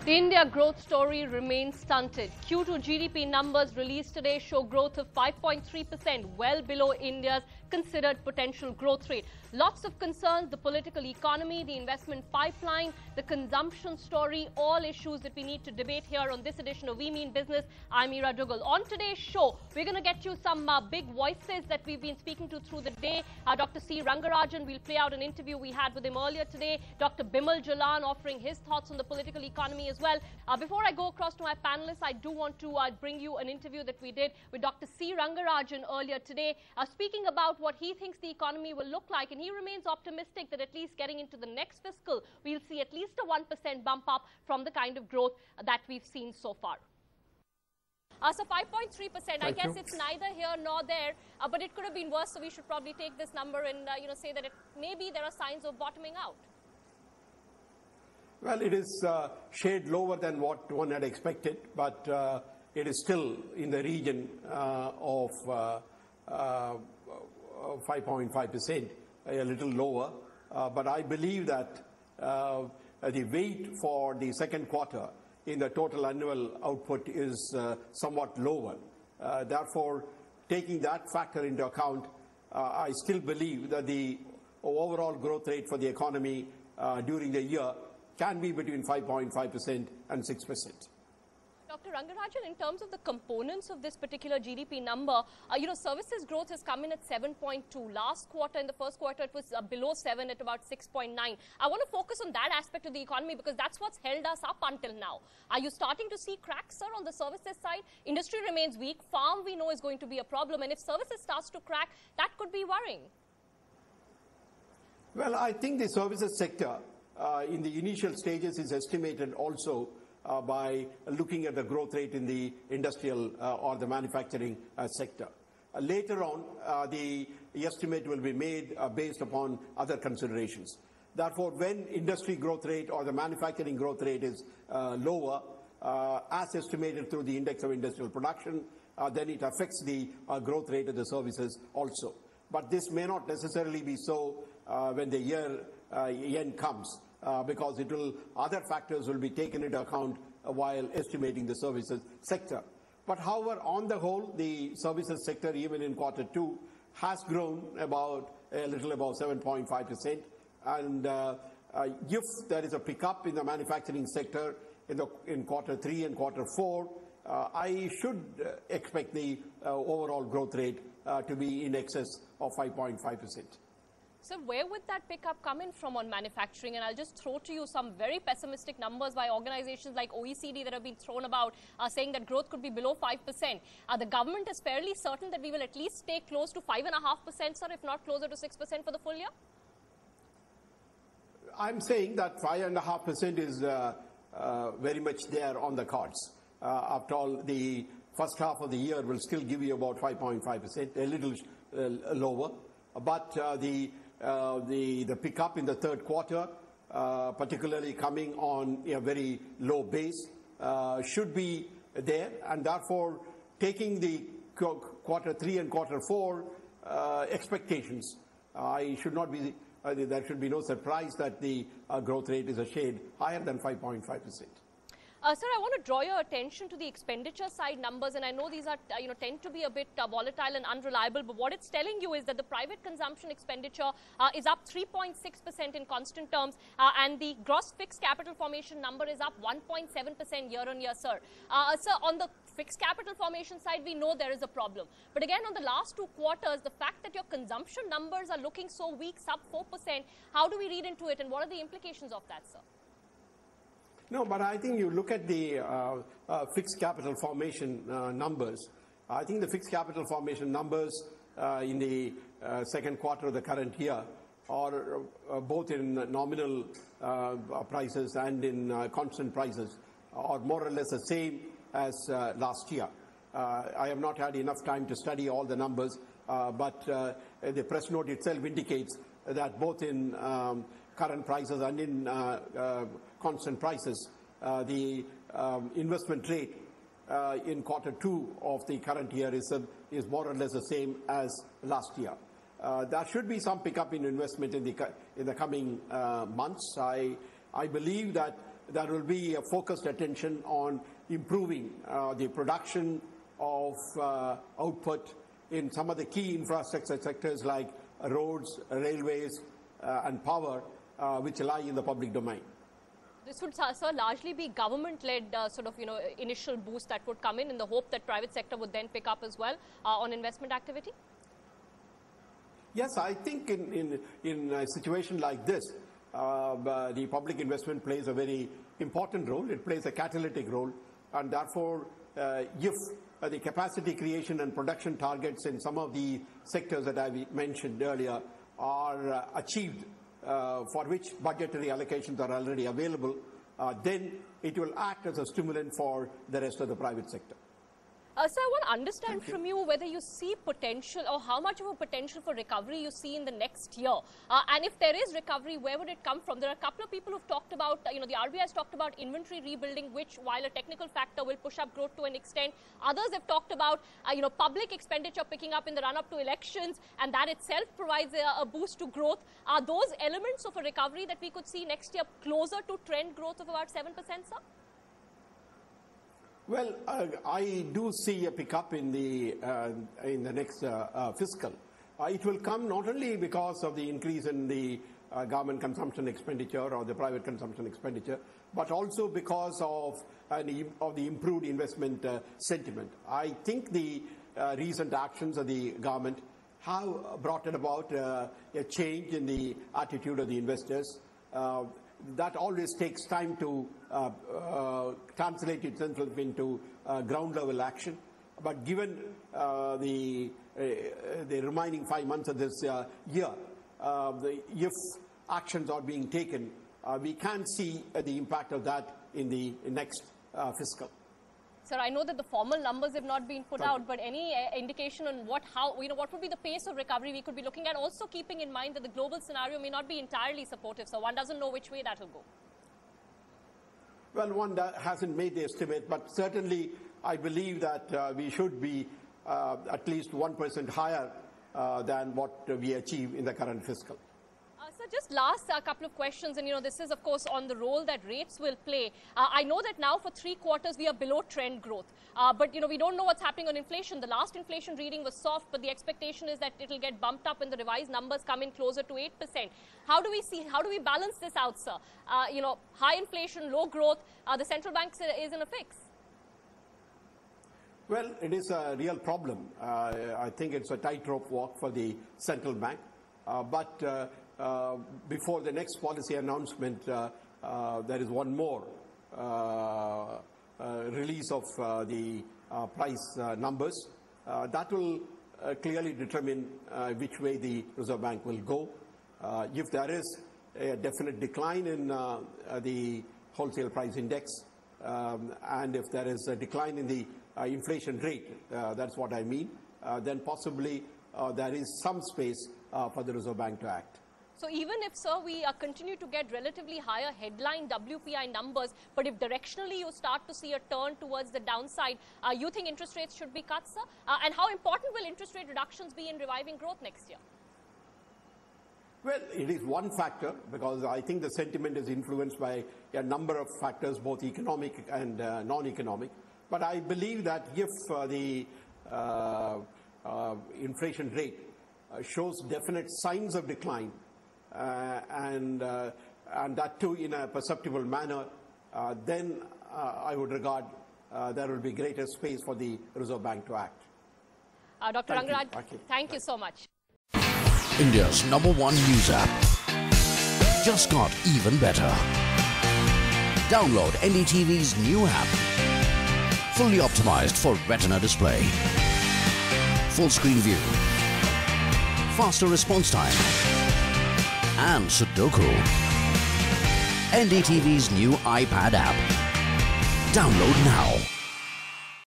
India growth story remains stunted. Q2 GDP numbers released today show growth of 5.3%, well below India's considered potential growth rate. Lots of concerns, the political economy, the investment pipeline, the consumption story, all issues that we need to debate here on this edition of We Mean Business. I'm Meera Dugal. On today's show, we're going to get you some big voices that we've been speaking to through the day. Dr. C. Rangarajan, we'll play out an interview we had with him earlier today. Dr. Bimal Jalan offering his thoughts on the political economy as well. Before I go across to my panelists, I do want to bring you an interview that we did with Dr. C. Rangarajan earlier today, speaking about what he thinks the economy will look like. And he remains optimistic that at least getting into the next fiscal, we'll see at least a 1% bump up from the kind of growth that we've seen so far. So 5.3%, I guess it's neither here nor there, but it could have been worse, so we should probably take this number and say that maybe there are signs of bottoming out. Well, it is shade lower than what one had expected, but it is still in the region of 5.5%, a little lower. But I believe that the weight for the second quarter in the total annual output is somewhat lower. Therefore, taking that factor into account, I still believe that the overall growth rate for the economy during the year can be between 5.5% and 6%. Dr. Rangarajan, in terms of the components of this particular GDP number, services growth has come in at 7.2. Last quarter, in the first quarter, it was below 7 at about 6.9. I want to focus on that aspect of the economy because that's what's held us up until now. Are you starting to see cracks, sir, on the services side? Industry remains weak. Farm, we know, is going to be a problem. And if services starts to crack, that could be worrying. Well, I think the services sector in the initial stages is estimated also by looking at the growth rate in the industrial or the manufacturing sector. Later on, the estimate will be made based upon other considerations. Therefore, when industry growth rate or the manufacturing growth rate is lower, as estimated through the index of industrial production, then it affects the growth rate of the services also. But this may not necessarily be so when the year end comes. Because other factors will be taken into account while estimating the services sector. But however, on the whole, the services sector, even in quarter two, has grown about a little above 7.5%. And if there is a pickup in the manufacturing sector in quarter three and quarter four, I should expect the overall growth rate to be in excess of 5.5%. So where would that pickup come in from on manufacturing? And I'll just throw to you some very pessimistic numbers by organizations like OECD that have been thrown about, saying that growth could be below 5%. The government is fairly certain that we will at least stay close to 5.5%, sir, if not closer to 6% for the full year? I'm saying that 5.5% is very much there on the cards. After all, the first half of the year will still give you about 5.5%, a little lower. But the pickup in the third quarter, particularly coming on a very low base, should be there, and therefore taking the quarter three and quarter four expectations, there should be no surprise that the growth rate is a shade higher than 5.5%. Sir, I want to draw your attention to the expenditure side numbers, and I know these are, tend to be a bit volatile and unreliable, but what it's telling you is that the private consumption expenditure is up 3.6% in constant terms, and the gross fixed capital formation number is up 1.7% year on year, sir. Sir, on the fixed capital formation side, we know there is a problem. But again, on the last two quarters, the fact that your consumption numbers are looking so weak, sub 4%, how do we read into it, and what are the implications of that, sir? No, but I think you look at the fixed capital formation numbers. I think the fixed capital formation numbers in the second quarter of the current year are both in nominal prices and in constant prices are more or less the same as last year. I have not had enough time to study all the numbers, but the press note itself indicates that both in current prices and in constant prices, the investment rate in quarter two of the current year is more or less the same as last year. There should be some pickup in investment in the coming months. I believe that there will be a focused attention on improving the production of output in some of the key infrastructure sectors like roads, railways, and power, which lie in the public domain. This would, sir, largely be government-led initial boost that would come in the hope that private sector would then pick up as well on investment activity? Yes, I think in a situation like this, the public investment plays a very important role. It plays a catalytic role, and therefore, if the capacity creation and production targets in some of the sectors that I mentioned earlier are achieved, for which budgetary allocations are already available, then it will act as a stimulant for the rest of the private sector. Sir, I want to understand from you whether you see potential or how much of a potential for recovery you see in the next year. And if there is recovery, where would it come from? There are a couple of people who've talked about, the RBI has talked about inventory rebuilding, which, while a technical factor, will push up growth to an extent. Others have talked about, public expenditure picking up in the run-up to elections, and that itself provides a boost to growth. Are those elements of a recovery that we could see next year closer to trend growth of about 7%, sir? Well, I do see a pickup in the next fiscal. It will come not only because of the increase in the government consumption expenditure or the private consumption expenditure, but also because of the improved investment sentiment. I think the recent actions of the government have brought about a change in the attitude of the investors. That always takes time to translate itself into ground level action. But given the remaining 5 months of this year, if actions are being taken, we can see the impact of that in the next fiscal. Sir, I know that the formal numbers have not been put out, but any indication on what would be the pace of recovery we could be looking at, also keeping in mind that the global scenario may not be entirely supportive, so one doesn't know which way that will go. Well, one hasn't made the estimate, but certainly I believe that we should be at least 1% higher than what we achieve in the current fiscal. So just last couple of questions, and this is of course on the role that rates will play. I know that now for 3 quarters we are below trend growth, but we don't know what's happening on inflation. The last inflation reading was soft, but the expectation is that it will get bumped up when the revised numbers come in closer to 8%. How do we balance this out, sir? High inflation, low growth, the central bank is in a fix. Well, it is a real problem. I think it's a tightrope walk for the central bank, but before the next policy announcement, there is one more release of the price numbers. That will clearly determine which way the Reserve Bank will go. If there is a definite decline in the wholesale price index, and if there is a decline in the inflation rate, that's what I mean, then possibly there is some space for the Reserve Bank to act. So even if, sir, we continue to get relatively higher headline WPI numbers, but if directionally you start to see a turn towards the downside, you think interest rates should be cut, sir? And how important will interest rate reductions be in reviving growth next year? Well, it is one factor, because I think the sentiment is influenced by a number of factors, both economic and non-economic. But I believe that if the inflation rate shows definite signs of decline, and that too in a perceptible manner, then I would regard there will be greater space for the Reserve Bank to act. Dr. Rangaraj, thank you so much. India's #1 news app just got even better. Download NDTV's new app. Fully optimized for retina display. Full screen view. Faster response time. And Sudoku. NDTV's new iPad app. Download now.